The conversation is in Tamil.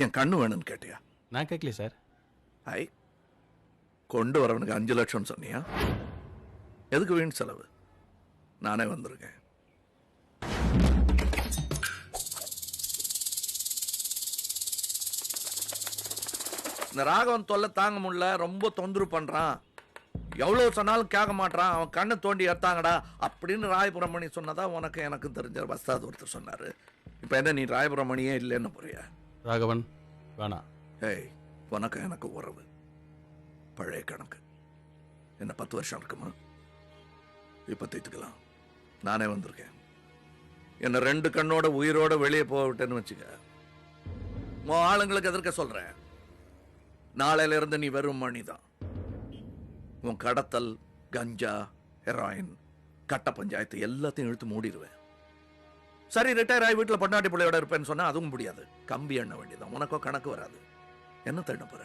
என் கண்ணு வேணும்னு கேட்டியா? நான் கேட்கல சார். ஐ, கொண்டு வரவனுக்கு 5 லட்சம் சொன்னியா? எதுக்கு வீண் செலவு? நானே வந்திருக்கேன். இந்த ராகவன் தொல்லை தாங்க முடியல, ரொம்ப தொந்தரவு பண்றான். எவ்வளவு சொன்னாலும் கேட்க மாட்டான். அவன் கண்ணை தோண்டி எடுத்தாங்கடா அப்படின்னு ராயபுரமணி சொன்னதா உனக்கு எனக்கு தெரிஞ்ச வஸ்தாது ஒருத்தர் சொன்னாரு. இப்ப என்ன நீ ராயபுரமணியே இல்லைன்னு போறியா? ராகவன் வேணாம். ஏய், உனக்கு எனக்கு உறவு பழைய கணக்கு. என்ன 10 வருஷம் இருக்குமா? இப்ப தீர்த்துக்கலாம். நானே வந்திருக்கேன். என்ன 2 கண்ணோட உயிரோட வெளியே போவிட்டேன்னு வச்சுக்க, உன் ஆளுங்களுக்கு எதிர்க்க சொல்றேன். நாளையில இருந்து நீ வெறும் மணிதான். உன் கடத்தல், கஞ்சா, ஹெராயின், கட்ட பஞ்சாயத்து எல்லாத்தையும் இழுத்து மூடிடுவேன். சரி, ரிட்டையர் ஆகி வீட்டில் பொண்டாட்டி பிள்ளையோட இருப்பேன்னு சொன்னா அதுவும் முடியாது. கம்பி எண்ண வேண்டியதான். உனக்கோ கணக்கு வராது. என்ன தேட போற?